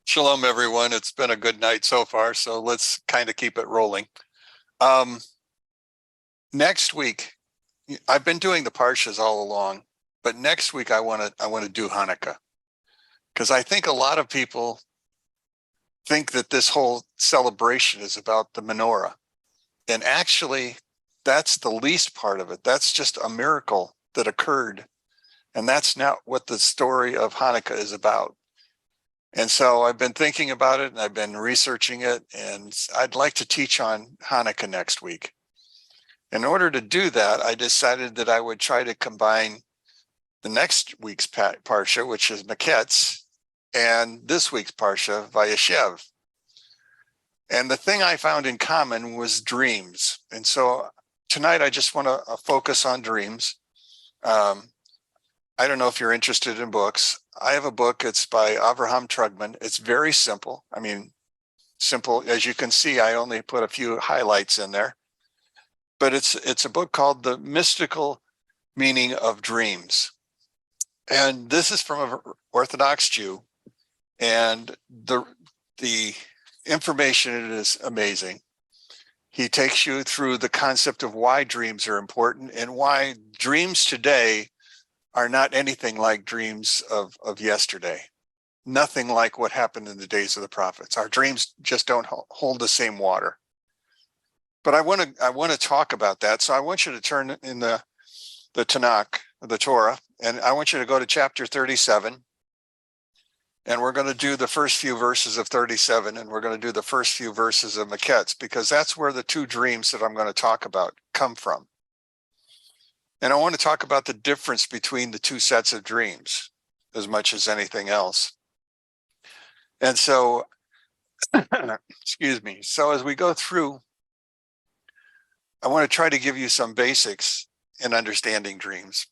Shalom, everyone. It's been a good night so far, so let's kind of keep it rolling. Um, Next week, I've been doing the Parshas all along, but next week I want to do Hanukkah because I think a lot of people think that this whole celebration is about the menorah, and actually, that's the least part of it. That's just a miracle that occurred, and that's not what the story of Hanukkah is about. And so I've been thinking about it and I've been researching it, and I'd like to teach on Hanukkah next week. In order to do that, I decided that I would try to combine the next week's Parsha, which is Maketz, and this week's Parsha, Vayeshev. And the thing I found in common was dreams. And so tonight I just want to focus on dreams. I don't know if you're interested in books. I have a book. It's by Avraham Trugman. It's very simple. I mean, simple. As you can see, I only put a few highlights in there. But it's a book called The Mystical Meaning of Dreams. And this is from an Orthodox Jew. And the information in it is amazing. He takes you through the concept of why dreams are important and why dreams today are not anything like dreams of yesterday. Nothing like what happened in the days of the prophets. Our dreams just don't hold the same water. But I want to talk about that. So I want you to turn in the Tanakh, the Torah, and I want you to go to chapter 37. And we're going to do the first few verses of 37, and we're going to do the first few verses of Maketz, because that's where the two dreams that I'm going to talk about come from. And I want to talk about the difference between the two sets of dreams as much as anything else. And so, excuse me. So as we go through, I want to try to give you some basics in understanding dreams.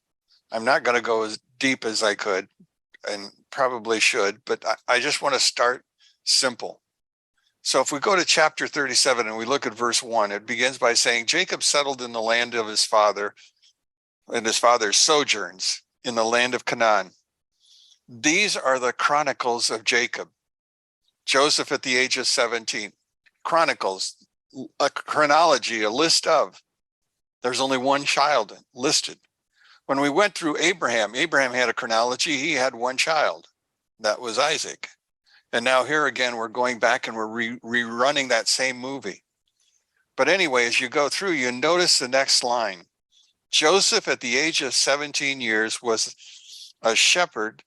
I'm not going to go as deep as I could and probably should, but I just want to start simple. So if we go to chapter 37 and we look at verse 1, it begins by saying, Jacob settled in the land of his father, and his father's sojourns in the land of Canaan. These are the chronicles of Jacob. Joseph at the age of 17. Chronicles, a chronology, a list of. There's only one child listed. When we went through Abraham had a chronology. He had one child. That was Isaac. And now here again, we're going back and we're rerunning that same movie. But anyway, as you go through, you notice the next line. Joseph, at the age of 17 years, was a shepherd.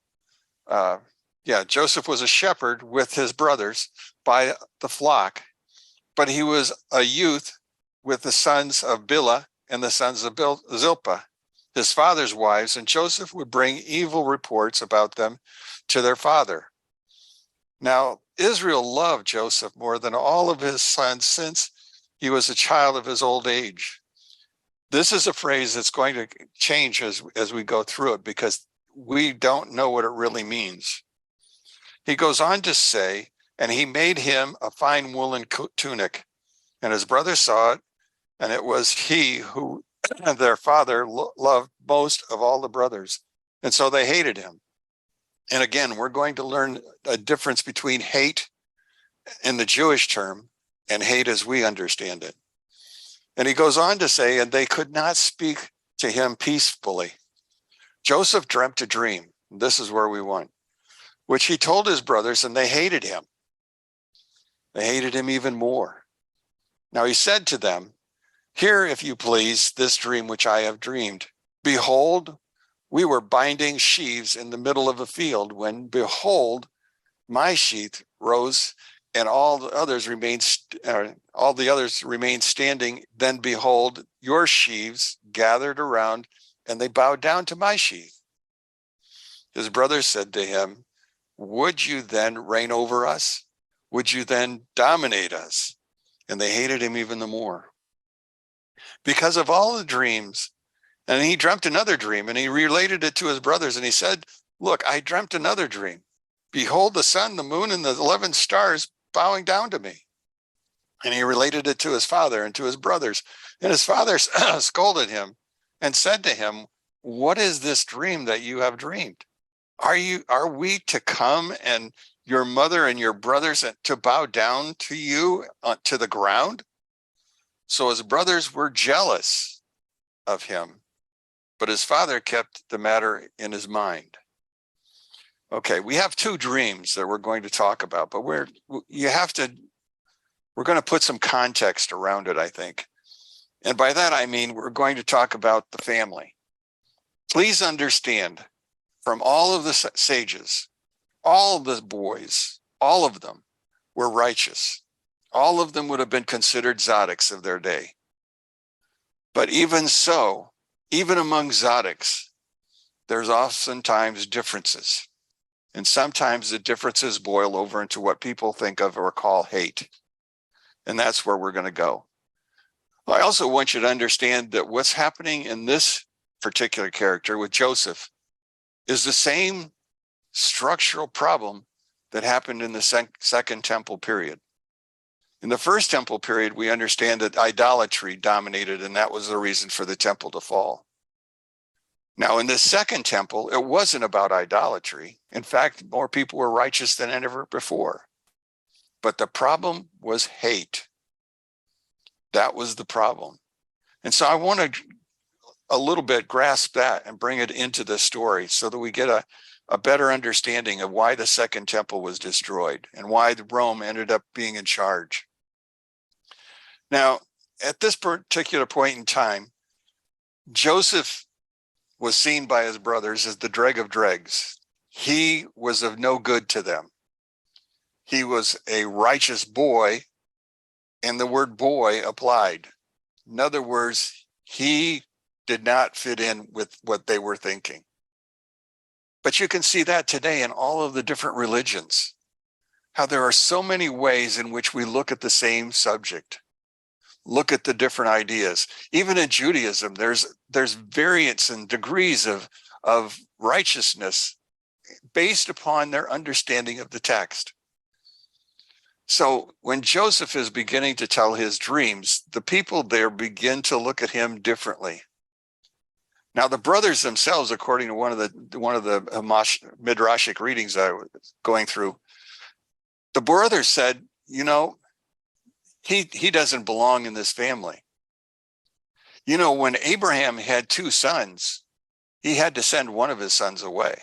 Joseph was a shepherd with his brothers by the flock, but he was a youth with the sons of Bilhah and the sons of Zilpah, his father's wives, and Joseph would bring evil reports about them to their father. Now, Israel loved Joseph more than all of his sons since he was a child of his old age. This is a phrase that's going to change as we go through it because we don't know what it really means. He goes on to say, and he made him a fine woolen tunic, and his brothers saw it, and it was he who their father loved most of all the brothers, and so they hated him. And again, we're going to learn a difference between hate in the Jewish term and hate as we understand it. And he goes on to say, and they could not speak to him peacefully. Joseph dreamt a dream. This is where we went, which he told his brothers, and they hated him. They hated him even more. Now he said to them, hear, if you please, this dream which I have dreamed. Behold, we were binding sheaves in the middle of a field when, behold, my sheaf rose and all the others remained standing. Then behold, your sheaves gathered around, and they bowed down to my sheaf. His brothers said to him, would you then reign over us? Would you then dominate us? And they hated him even the more. Because of all the dreams, and he dreamt another dream, and he related it to his brothers, and he said, look, I dreamt another dream. Behold, the sun, the moon, and the 11 stars bowing down to me. And he related it to his father and to his brothers. And his father scolded him and said to him, what is this dream that you have dreamed? Are we to come and your mother and your brothers to bow down to you to the ground? So his brothers were jealous of him, but his father kept the matter in his mind. Okay, we have two dreams that we're going to talk about, but we're going to put some context around it, I think. And by that, I mean, we're going to talk about the family. Please understand, from all of the sages, all of the boys, all of them were righteous. All of them would have been considered tzaddiks of their day. But even so, even among tzaddiks, there's oftentimes differences. And sometimes the differences boil over into what people think of or call hate. And that's where we're going to go. I also want you to understand that what's happening in this particular character with Joseph is the same structural problem that happened in the second temple period. In the first temple period, we understand that idolatry dominated, and that was the reason for the temple to fall. Now, in the second temple, it wasn't about idolatry. In fact, more people were righteous than ever before. But the problem was hate. That was the problem. And so I want to a little bit grasp that and bring it into the story so that we get a better understanding of why the second temple was destroyed and why Rome ended up being in charge. Now, at this particular point in time, Joseph was seen by his brothers as the dreg of dregs. He was of no good to them. He was a righteous boy, and the word boy applied. In other words, he did not fit in with what they were thinking. But you can see that today in all of the different religions, how there are so many ways in which we look at the same subject, look at the different ideas. Even in Judaism, there's variance and degrees of righteousness based upon their understanding of the text. So when Joseph is beginning to tell his dreams, the people there begin to look at him differently. Now, the brothers themselves, according to one of the midrashic readings I was going through, the brothers said, you know, he doesn't belong in this family. You know, when Abraham had two sons, he had to send one of his sons away.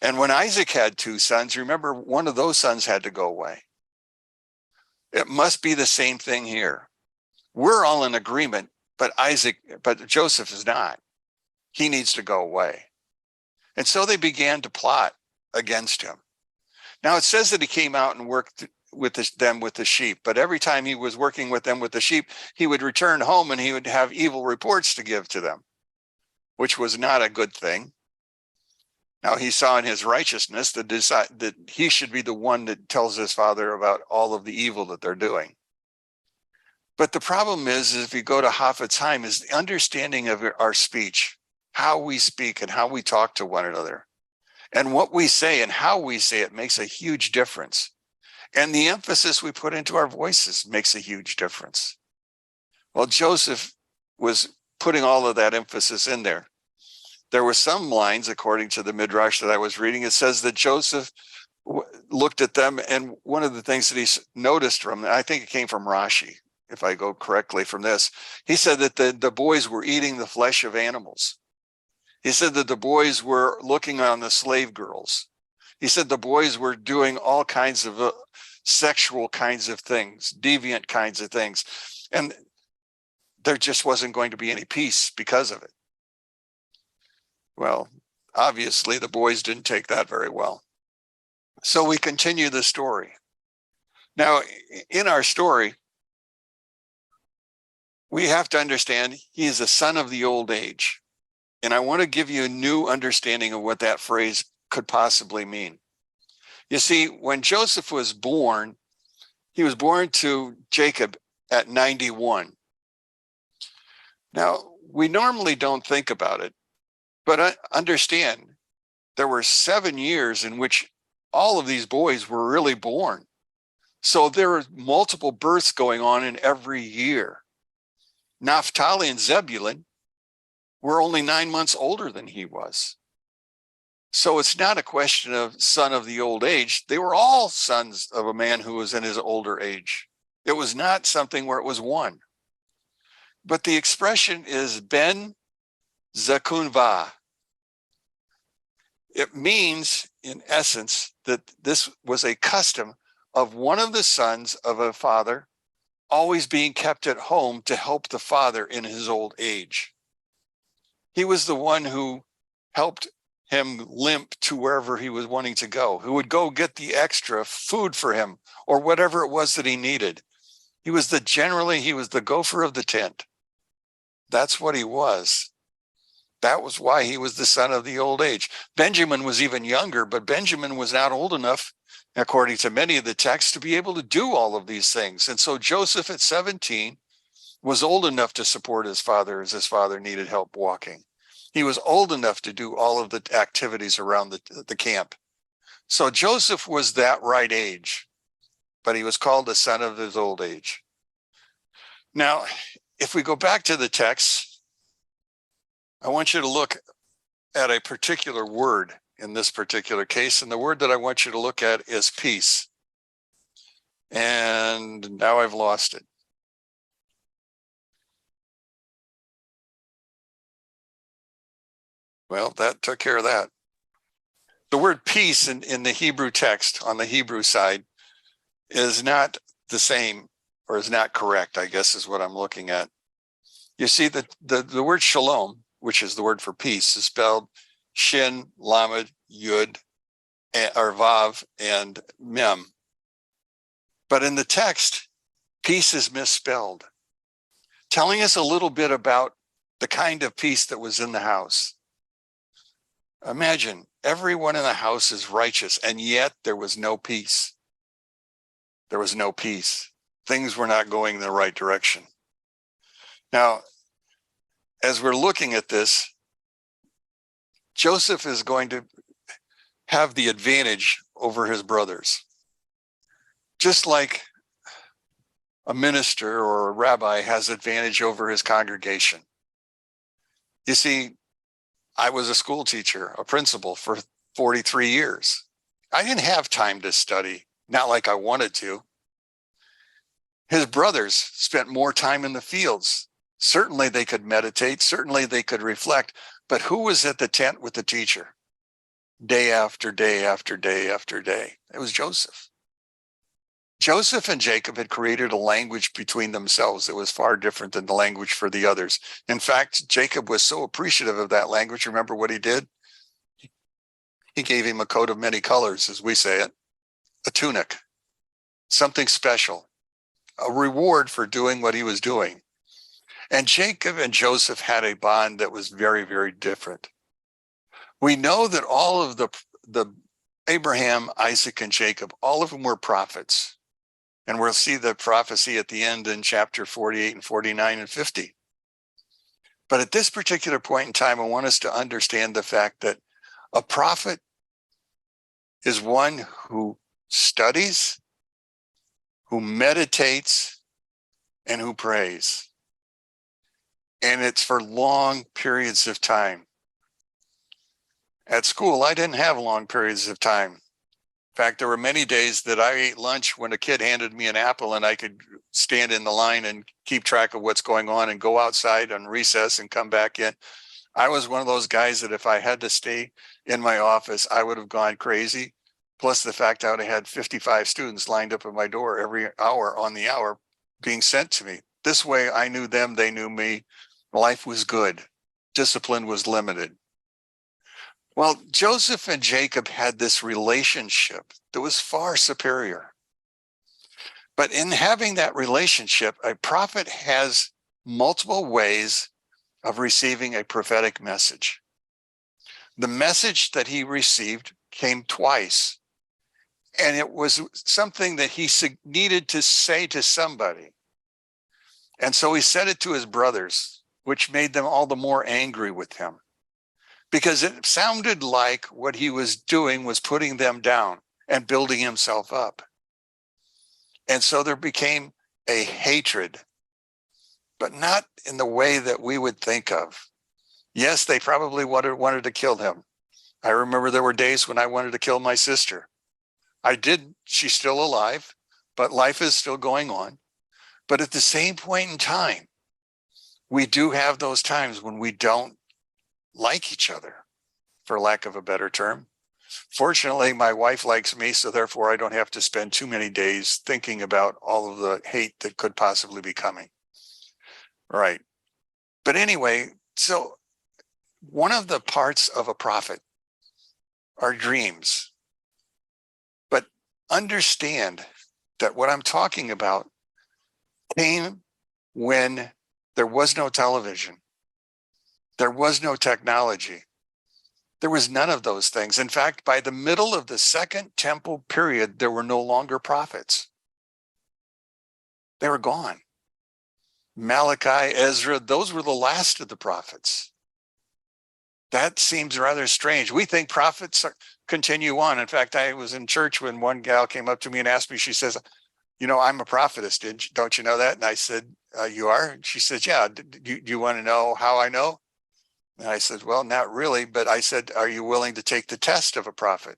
And when Isaac had two sons, remember, one of those sons had to go away. It must be the same thing here. We're all in agreement, but Joseph is not. He needs to go away. And so they began to plot against him. Now it says that he came out and worked with them with the sheep, but every time he was working with them with the sheep, he would return home and he would have evil reports to give to them, which was not a good thing. Now he saw in his righteousness that he should be the one that tells his father about all of the evil that they're doing. But the problem is if you go to Hafetz Haim, is the understanding of our speech, how we speak and how we talk to one another. And what we say and how we say it makes a huge difference. And the emphasis we put into our voices makes a huge difference. Well, Joseph was putting all of that emphasis in there. There were some lines, according to the Midrash that I was reading, it says that Joseph looked at them, and one of the things that he noticed from, I think it came from Rashi, if I go correctly from this, he said that the boys were eating the flesh of animals. He said that the boys were looking on the slave girls. He said the boys were doing all kinds of sexual kinds of things, deviant kinds of things. And there just wasn't going to be any peace because of it. Well, obviously the boys didn't take that very well. So we continue the story. Now, in our story, we have to understand he is a son of the old age. And I want to give you a new understanding of what that phrase could possibly mean. You see, when Joseph was born, he was born to Jacob at 91. Now, we normally don't think about it, but understand there were 7 years in which all of these boys were really born. So there were multiple births going on in every year. Naphtali and Zebulun were only 9 months older than he was. So it's not a question of son of the old age. They were all sons of a man who was in his older age. It was not something where it was one. But the expression is Ben Zakunva. It means, in essence, that this was a custom of one of the sons of a father always being kept at home to help the father in his old age. He was the one who helped him limp to wherever he was wanting to go, who would go get the extra food for him or whatever it was that he needed. He was the gopher of the tent. That's what he was. That was why he was the son of the old age. Benjamin was even younger, but Benjamin was not old enough, according to many of the texts, to be able to do all of these things. And so Joseph at 17 was old enough to support his father as his father needed help walking. He was old enough to do all of the activities around the camp. So Joseph was that right age, but he was called the son of his old age. Now, if we go back to the text, I want you to look at a particular word in this particular case. And the word that I want you to look at is peace. And now I've lost it. Well, that took care of that. The word peace in the Hebrew text on the Hebrew side is not the same, or is not correct, I guess is what I'm looking at. You see that the word shalom, which is the word for peace, is spelled shin, lamed, yud, or vav, and mem. But in the text, peace is misspelled, telling us a little bit about the kind of peace that was in the house. Imagine everyone in the house is righteous, and yet there was no peace. There was no peace. Things were not going in the right direction. Now, as we're looking at this, Joseph is going to have the advantage over his brothers. Just like a minister or a rabbi has advantage over his congregation. You see, I was a school teacher, a principal for 43 years. I didn't have time to study, not like I wanted to. His brothers spent more time in the fields. Certainly they could meditate, certainly they could reflect, but who was at the tent with the teacher? Day after day after day after day. It was Joseph. Joseph and Jacob had created a language between themselves that was far different than the language for the others. In fact, Jacob was so appreciative of that language. Remember what he did? He gave him a coat of many colors, as we say it, a tunic, something special, a reward for doing what he was doing. And Jacob and Joseph had a bond that was very, very different. We know that all of the Abraham, Isaac, and Jacob, all of them were prophets. And we'll see the prophecy at the end in chapter 48 and 49 and 50. But at this particular point in time, I want us to understand the fact that a prophet is one who studies, who meditates, and who prays. And it's for long periods of time. At school, I didn't have long periods of time. In fact, there were many days that I ate lunch when a kid handed me an apple and I could stand in the line and keep track of what's going on and go outside on recess and come back in. I was one of those guys that if I had to stay in my office, I would have gone crazy. Plus the fact that I had 55 students lined up at my door every hour on the hour being sent to me. This way I knew them, they knew me. Life was good. Discipline was limited. Well, Joseph and Jacob had this relationship that was far superior. But in having that relationship, a prophet has multiple ways of receiving a prophetic message. The message that he received came twice, and it was something that he needed to say to somebody. And so he said it to his brothers, which made them all the more angry with him, because it sounded like what he was doing was putting them down and building himself up. And so there became a hatred, but not in the way that we would think of. Yes, they probably wanted to kill him. I remember there were days when I wanted to kill my sister. I did. She's still alive, but life is still going on. But at the same point in time, we do have those times when we don't like each other, for lack of a better term. Fortunately, my wife likes me, so therefore I don't have to spend too many days thinking about all of the hate that could possibly be coming. Right. But anyway, so one of the parts of a prophet are dreams. But understand that what I'm talking about came when there was no television. There was no technology. There was none of those things. In fact, by the middle of the Second Temple period, there were no longer prophets. They were gone. Malachi, Ezra, those were the last of the prophets. That seems rather strange. We think prophets continue on. In fact, I was in church when one gal came up to me and asked me, she says, you know, I'm a prophetess. Don't you know that? And I said, you are? And she says, yeah. Do you want to know how I know? And I said, well, not really. But I said, are you willing to take the test of a prophet?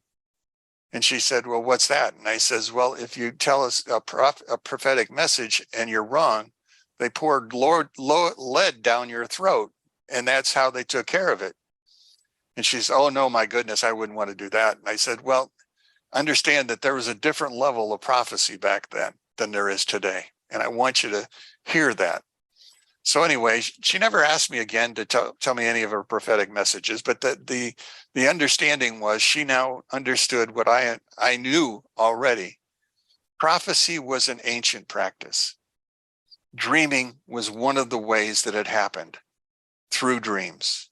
And she said, well, what's that? And I says, well, if you tell us a prophetic message and you're wrong, they poured lead down your throat. And that's how they took care of it. And she said, oh, no, my goodness, I wouldn't want to do that. And I said, well, understand that there was a different level of prophecy back then than there is today. And I want you to hear that. So anyway, she never asked me again to tell me any of her prophetic messages, but the understanding was she now understood what I knew already. Prophecy was an ancient practice. Dreaming was one of the ways that it happened, through dreams.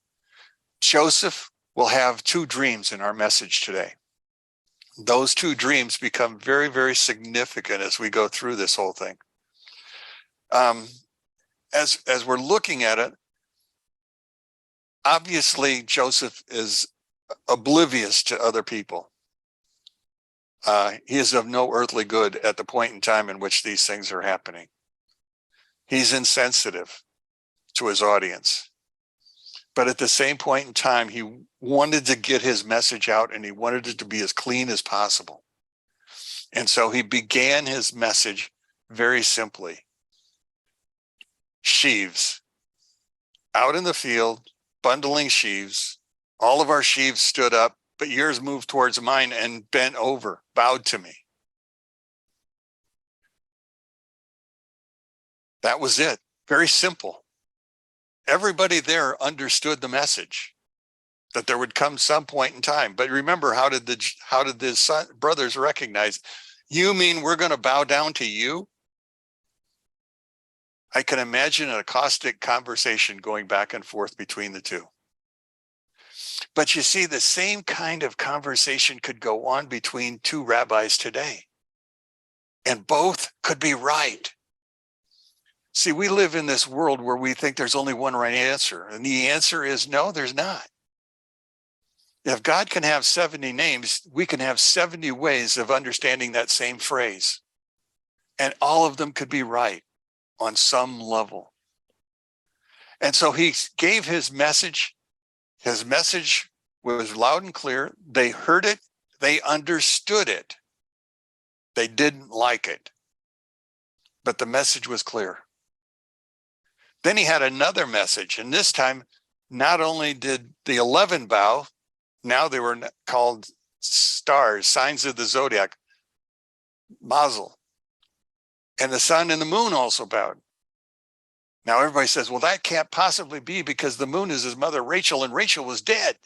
Joseph will have two dreams in our message today. Those two dreams become very, very significant as we go through this whole thing. As we're looking at it, obviously Joseph is oblivious to other people. He is of no earthly good at the point in time in which these things are happening. He's insensitive to his audience. But at the same point in time, he wanted to get his message out and he wanted it to be as clean as possible. And so he began his message very simply. Sheaves. Out in the field, bundling sheaves. All of our sheaves stood up, but yours moved towards mine and bent over, bowed to me. That was it. Very simple. Everybody there understood the message that there would come some point in time. But remember, how did the brothers recognize? You mean we're going to bow down to you? I can imagine an caustic conversation going back and forth between the two. But you see, the same kind of conversation could go on between two rabbis today. And both could be right. See, we live in this world where we think there's only one right answer. And the answer is no, there's not. If God can have 70 names, we can have 70 ways of understanding that same phrase. And all of them could be right on some level. And so he gave his message. His message was loud and clear. They heard it. They understood it. They didn't like it. But the message was clear. Then he had another message. And this time, not only did the 11 bow, now they were called stars, signs of the zodiac, Mazel. And the sun and the moon also bowed. Now everybody says, well, that can't possibly be because the moon is his mother, Rachel, and Rachel was dead.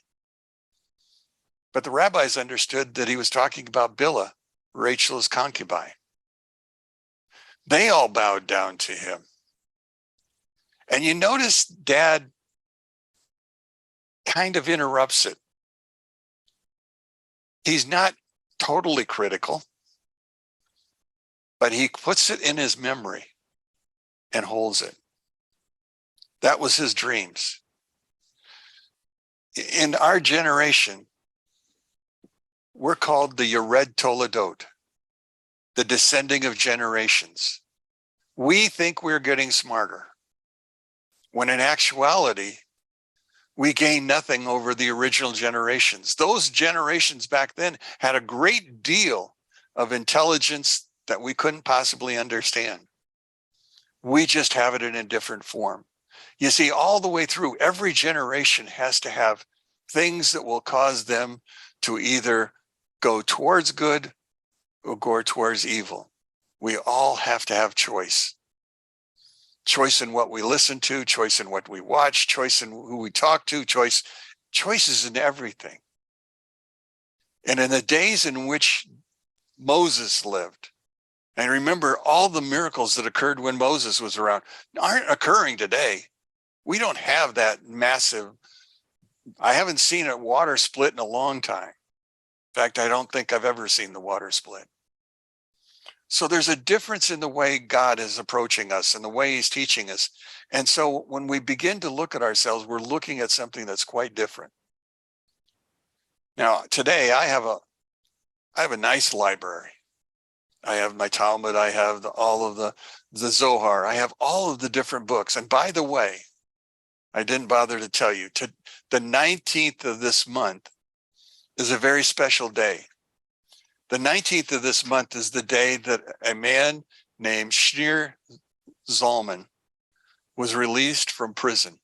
But the rabbis understood that he was talking about Bilhah, Rachel's concubine. They all bowed down to him. And you notice Dad kind of interrupts it. He's not totally critical, but he puts it in his memory and holds it. That was his dreams. In our generation, we're called the Yared Toledot, the descending of generations. We think we're getting smarter, when in actuality, We gain nothing over the original generations. Those generations back then had a great deal of intelligence that we couldn't possibly understand. We just have it in a different form. You see, all the way through, every generation has to have things that will cause them to either go towards good or go towards evil. We all have to have choice. Choice in what we listen to, choice in what we watch, choice in who we talk to, choices in everything. And in the days in which Moses lived, and remember all the miracles that occurred when Moses was around aren't occurring today. We don't have that massive, I haven't seen a water split in a long time. In fact, I don't think I've ever seen the water split. So there's a difference in the way God is approaching us and the way he's teaching us. And so when we begin to look at ourselves, we're looking at something that's quite different. Now, today I have a nice library. I have my Talmud, I have all of the Zohar, I have all of the different books. And by the way, I didn't bother to tell you, the 19th of this month is a very special day. The 19th of this month is the day that a man named Shneur Zalman was released from prison.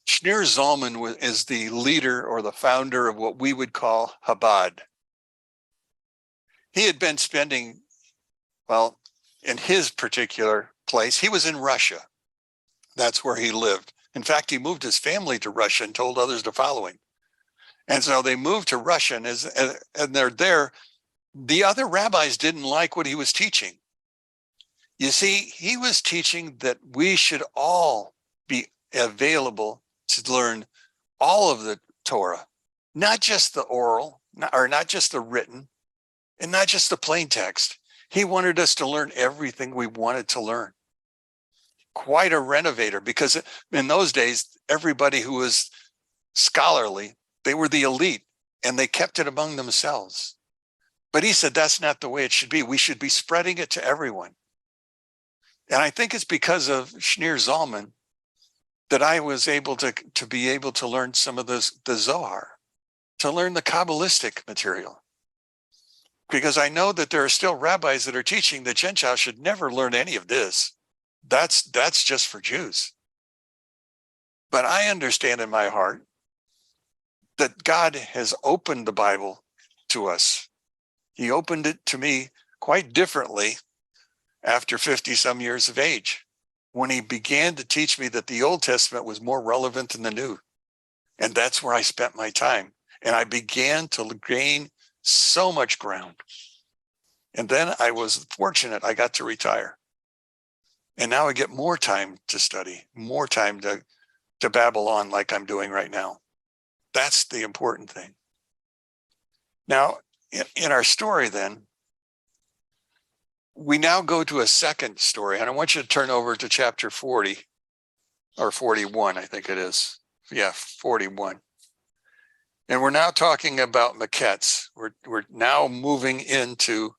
Shneur Zalman is the leader or the founder of what we would call Chabad. He had been spending, well, in his particular place, he was in Russia. That's where he lived. In fact, he moved his family to Russia and told others to follow him. And so they moved to Russia, and they're there. The other rabbis didn't like what he was teaching. You see, he was teaching that we should all be available to learn all of the Torah, not just the oral, or not just the written, and not just the plain text. He wanted us to learn everything we wanted to learn. Quite a renovator, because in those days, everybody who was scholarly, they were the elite, and they kept it among themselves. But he said that's not the way it should be. We should be spreading it to everyone. And I think it's because of Shneur Zalman that I was able to be able to learn some of the Zohar, to learn the Kabbalistic material. Because I know that there are still rabbis that are teaching that Gentiles should never learn any of this. That's just for Jews. But I understand in my heart that God has opened the Bible to us. He opened it to me quite differently after 50 some years of age, when he began to teach me that the Old Testament was more relevant than the New. And that's where I spent my time. And I began to gain so much ground. And then I was fortunate, I got to retire. And now I get more time to study, more time to babble on like I'm doing right now. That's the important thing. Now, in our story then, we now go to a second story, and I want you to turn over to chapter 40, or 41, I think it is. Yeah, 41. And we're now talking about Maketz. We're now moving into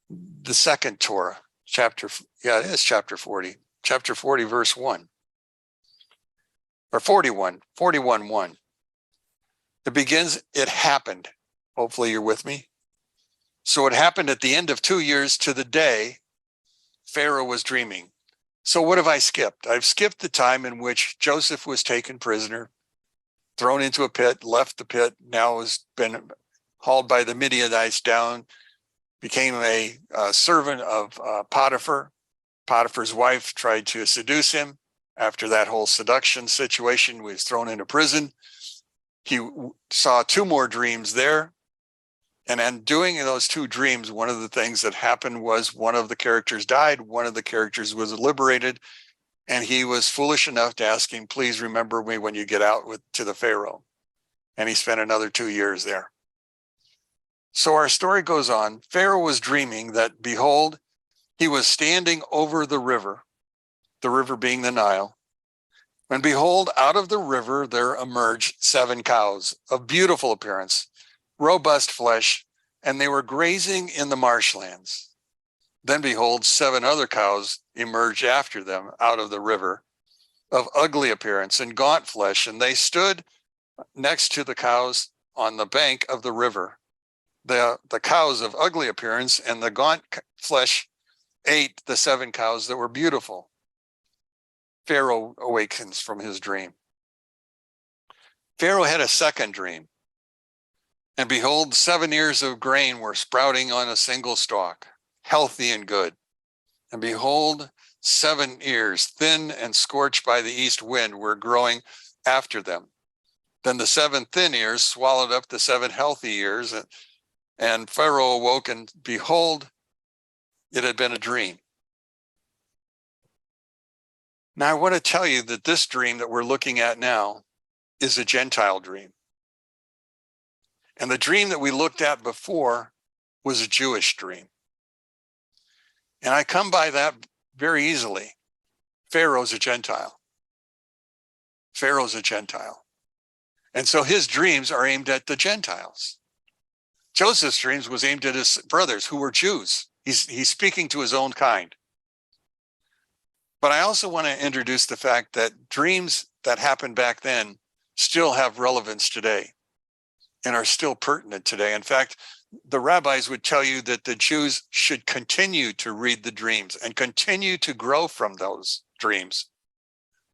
the second Torah, it is chapter 40. Chapter 40, verse 1. Or 41, 1. It begins, it happened. Hopefully you're with me. So it happened at the end of 2 years to the day Pharaoh was dreaming. So what have I skipped? I've skipped the time in which Joseph was taken prisoner, thrown into a pit, left the pit, now has been hauled by the Midianites down, became a servant of Potiphar. Potiphar's wife tried to seduce him. After that whole seduction situation, he was thrown into prison. He saw 2 more dreams there. And in doing those 2 dreams, one of the things that happened was one of the characters died, one of the characters was liberated, and he was foolish enough to ask him, please remember me when you get out to the Pharaoh. And he spent another 2 years there. So our story goes on. Pharaoh was dreaming that, behold, he was standing over the river being the Nile. And behold, out of the river there emerged 7 cows of beautiful appearance, robust flesh, and they were grazing in the marshlands. Then behold, 7 other cows emerged after them out of the river, of ugly appearance and gaunt flesh, and they stood next to the cows on the bank of the river. The cows of ugly appearance and the gaunt flesh ate the 7 cows that were beautiful. Pharaoh awakens from his dream. Pharaoh had a second dream. And behold, 7 ears of grain were sprouting on a single stalk, healthy and good. And behold, 7 ears, thin and scorched by the east wind, were growing after them. Then the 7 thin ears swallowed up the 7 healthy ears, and Pharaoh awoke, and behold, it had been a dream. Now, I want to tell you that this dream that we're looking at now is a Gentile dream. And the dream that we looked at before was a Jewish dream. And I come by that very easily. Pharaoh's a Gentile. Pharaoh's a Gentile. And so his dreams are aimed at the Gentiles. Joseph's dreams was aimed at his brothers who were Jews. He's speaking to his own kind. But I also want to introduce the fact that dreams that happened back then still have relevance today and are still pertinent today. In fact, the rabbis would tell you that the Jews should continue to read the dreams and continue to grow from those dreams.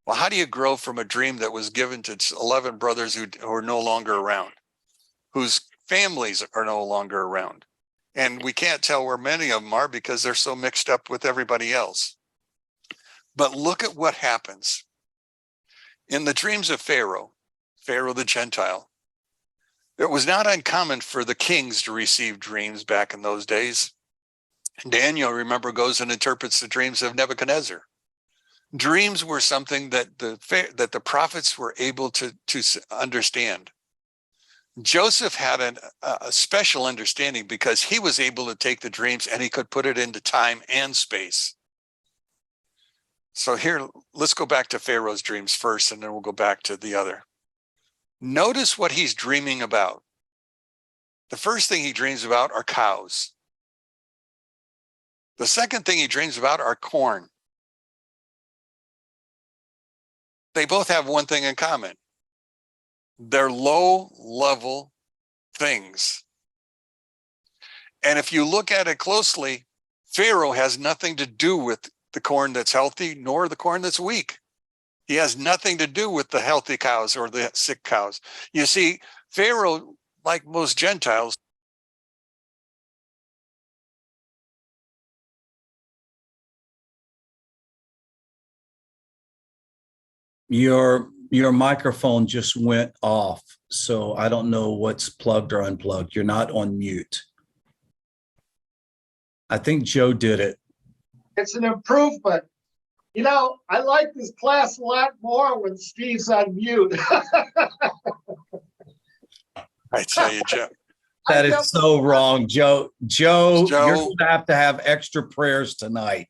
Well, how do you grow from a dream that was given to 11 brothers who are no longer around, whose families are no longer around? And we can't tell where many of them are because they're so mixed up with everybody else. But look at what happens. In the dreams of Pharaoh, Pharaoh the Gentile, it was not uncommon for the kings to receive dreams back in those days. Daniel, remember, goes and interprets the dreams of Nebuchadnezzar. Dreams were something that the prophets were able to understand. Joseph had a special understanding because he was able to take the dreams and he could put it into time and space. So here, let's go back to Pharaoh's dreams first, and then we'll go back to the other. Notice what he's dreaming about. The first thing he dreams about are cows. The second thing he dreams about are corn. They both have one thing in common. They're low-level things. And if you look at it closely, Pharaoh has nothing to do with the corn that's healthy, nor the corn that's weak. He has nothing to do with the healthy cows or the sick cows. You see, Pharaoh, like most Gentiles, Your microphone just went off, so I don't know what's plugged or unplugged. You're not on mute. I think Joe did it. It's an improvement. You know, I like this class a lot more when Steve's on mute. I tell you, Joe. That is so wrong, Joe. Joe, you're going to have extra prayers tonight.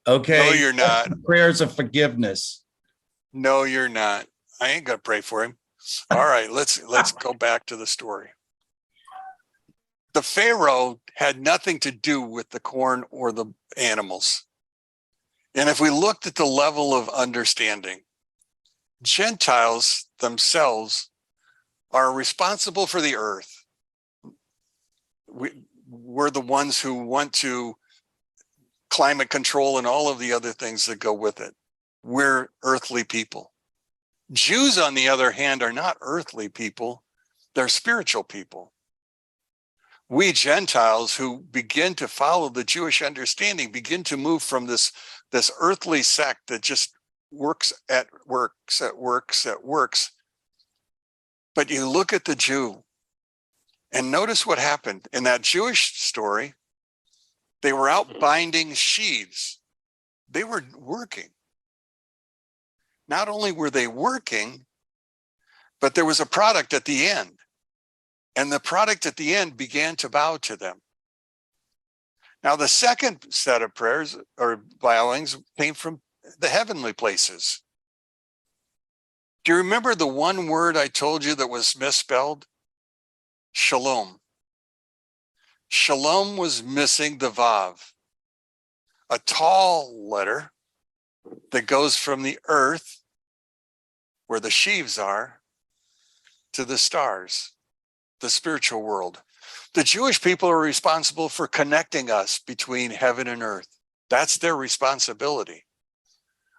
Okay? No, you're not. Prayers of forgiveness. No, you're not. I ain't gonna pray for him. All right, let's go back to the story. The Pharaoh had nothing to do with the corn or the animals. And if we looked at the level of understanding, Gentiles themselves are responsible for the earth. We're the ones who want to climate control and all of the other things that go with it. We're earthly people. Jews, on the other hand, are not earthly people. They're spiritual people. We Gentiles who begin to follow the Jewish understanding begin to move from this earthly sect that just works. But you look at the Jew and notice what happened. In that Jewish story, they were out binding sheaves. They were working. Not only were they working, but there was a product at the end. And the product at the end began to bow to them. Now, the second set of prayers or bowings came from the heavenly places. Do you remember the one word I told you that was misspelled? Shalom. Shalom was missing the Vav, a tall letter that goes from the earth, where the sheaves are, to the stars, the spiritual world. The Jewish people are responsible for connecting us between heaven and earth. That's their responsibility.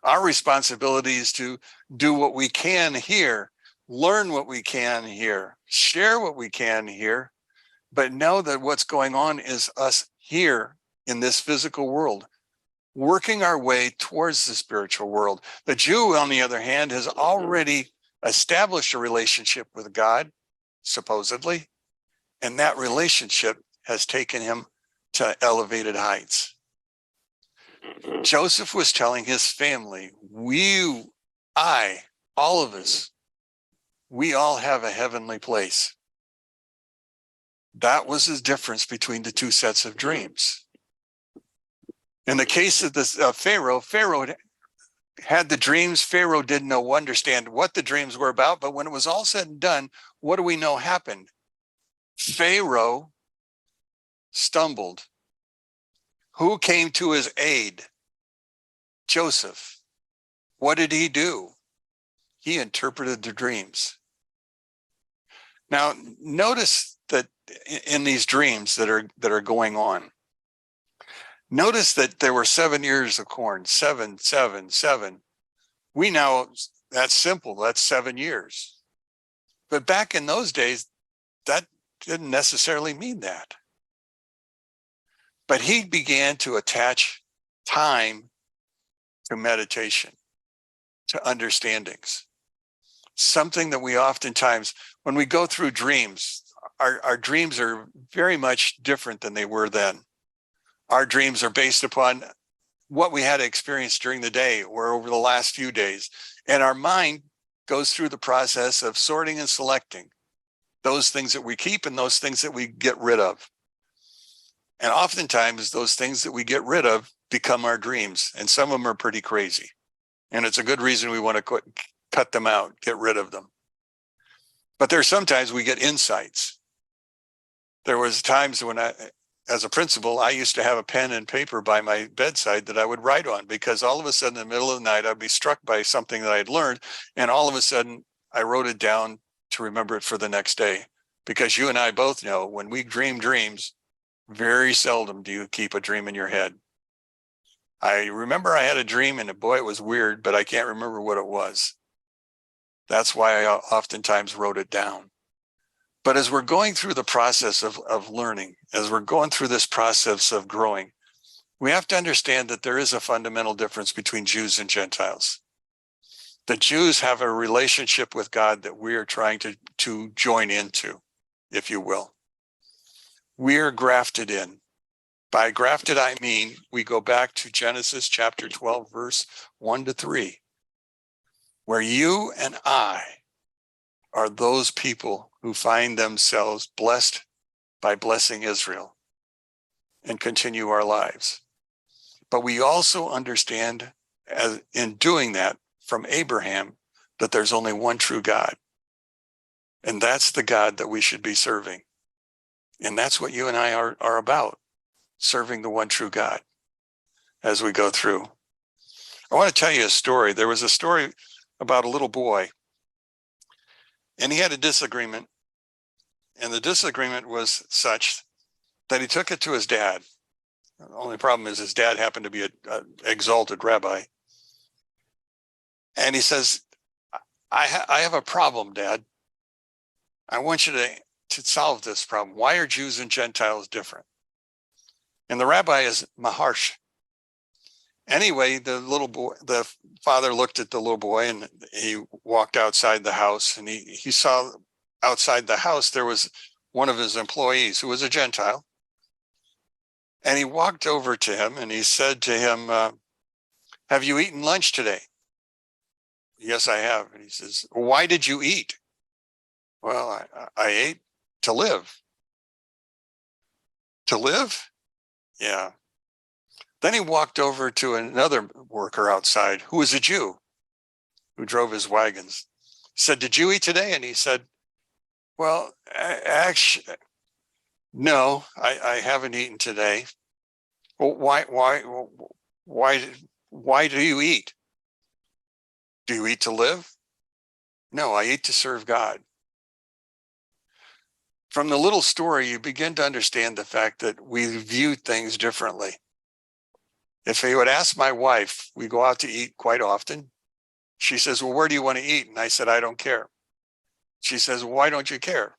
Our responsibility is to do what we can here, learn what we can here, share what we can here, but know that what's going on is us here in this physical world, working our way towards the spiritual world. The Jew, on the other hand, has already established a relationship with God, supposedly, and that relationship has taken him to elevated heights. Joseph was telling his family, all of us, we all have a heavenly place. That was the difference between the two sets of dreams. In the case of this Pharaoh had the dreams. Pharaoh didn't understand what the dreams were about, but when it was all said and done, what do we know happened? Pharaoh stumbled. Who came to his aid? Joseph. What did he do? He interpreted the dreams. Now, notice that in these dreams that are going on, notice that there were 7 years of corn, 7, 7, 7. We know that's simple. That's 7 years. But back in those days, that didn't necessarily mean that. But he began to attach time to meditation, to understandings. Something that we oftentimes, when we go through dreams, our dreams are very much different than they were then. Our dreams are based upon what we had experienced during the day or over the last few days. And our mind goes through the process of sorting and selecting those things that we keep and those things that we get rid of. And oftentimes those things that we get rid of become our dreams. And some of them are pretty crazy. And it's a good reason we want to cut them out, get rid of them. But there's sometimes we get insights. There was times when as a principal, I used to have a pen and paper by my bedside that I would write on, because all of a sudden in the middle of the night, I'd be struck by something that I had learned. And all of a sudden I wrote it down to remember it for the next day. Because you and I both know when we dream dreams, very seldom do you keep a dream in your head. I remember I had a dream and boy, it was weird, but I can't remember what it was. That's why I oftentimes wrote it down. But as we're going through the process of learning, as we're going through this process of growing, we have to understand that there is a fundamental difference between Jews and Gentiles. The Jews have a relationship with God that we are trying to join into, if you will. We are grafted in. By grafted, I mean, we go back to Genesis chapter 12, verse 1-3, where you and I are those people who find themselves blessed by blessing Israel and continue our lives. But we also understand, as in doing that from Abraham, that there's only one true God. And that's the God that we should be serving. And that's what you and I are about, serving the one true God as we go through. I want to tell you a story. There was a story about a little boy, and he had a disagreement. And the disagreement was such that he took it to his dad. The only problem is his dad happened to be an exalted rabbi. And he says, I have a problem, Dad. I want you to solve this problem. Why are Jews and Gentiles different? And the rabbi is Maharsh. Anyway, the father looked at the little boy and he walked outside the house, and he saw outside the house there was one of his employees who was a Gentile. And he walked over to him and he said to him, have you eaten lunch today? Yes, I have. And he says, why did you eat? Well, I ate to live. To live? Yeah. Then he walked over to another worker outside who was a Jew who drove his wagons. He said, did you eat today? And he said, well, actually, no, I haven't eaten today. Well, why do you eat? Do you eat to live? No, I eat to serve God. From the little story, you begin to understand the fact that we view things differently. If I would ask my wife, we go out to eat quite often. She says, well, where do you want to eat? And I said, I don't care. She says, well, why don't you care?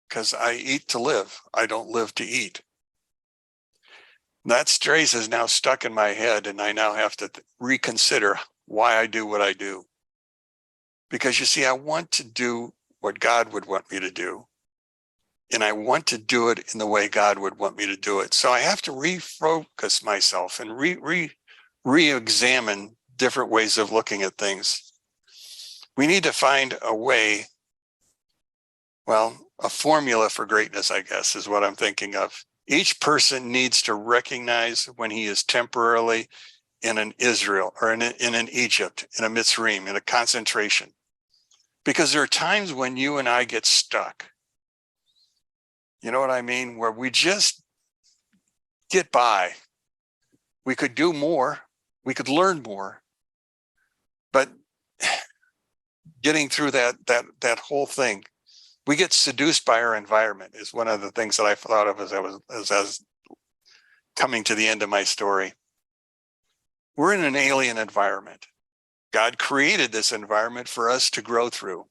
Because I eat to live. I don't live to eat. That phrase is now stuck in my head, and I now have to reconsider why I do what I do. Because you see, I want to do what God would want me to do. And I want to do it in the way God would want me to do it. So I have to refocus myself and re-examine different ways of looking at things. We need to find a way, well, a formula for greatness, I guess, is what I'm thinking of. Each person needs to recognize when he is temporarily in an Israel or in an Egypt, in a Mitzrayim, in a concentration. Because there are times when you and I get stuck. You know what I mean? Where we just get by. We could do more. We could learn more. But getting through that whole thing, we get seduced by our environment is one of the things that I thought of as I was coming to the end of my story. We're in an alien environment. God created this environment for us to grow through.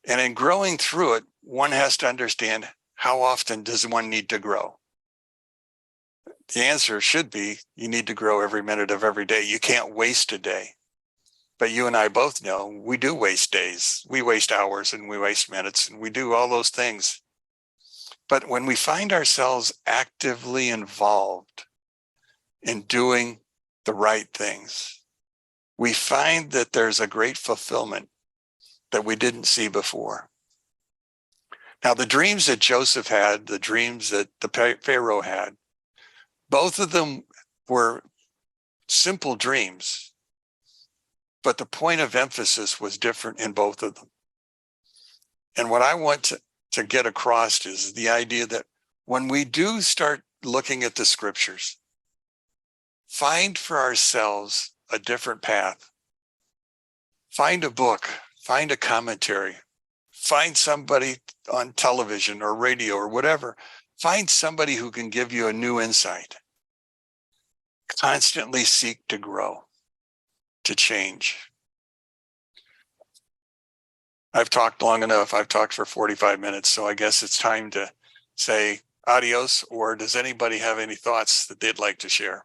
And in growing through it, one has to understand, how often does one need to grow? The answer should be, you need to grow every minute of every day. You can't waste a day. But you and I both know we do waste days. We waste hours and we waste minutes and we do all those things. But when we find ourselves actively involved in doing the right things, we find that there's a great fulfillment that we didn't see before. Now, the dreams that Joseph had, the dreams that the Pharaoh had, both of them were simple dreams, but the point of emphasis was different in both of them. And what I want to get across is the idea that when we do start looking at the scriptures, find for ourselves a different path. Find a book, find a commentary, find somebody on television or radio or whatever. Find somebody who can give you a new insight. Constantly seek to grow, to change. I've talked long enough. I've talked for 45 minutes, so I guess it's time to say adios, or does anybody have any thoughts that they'd like to share?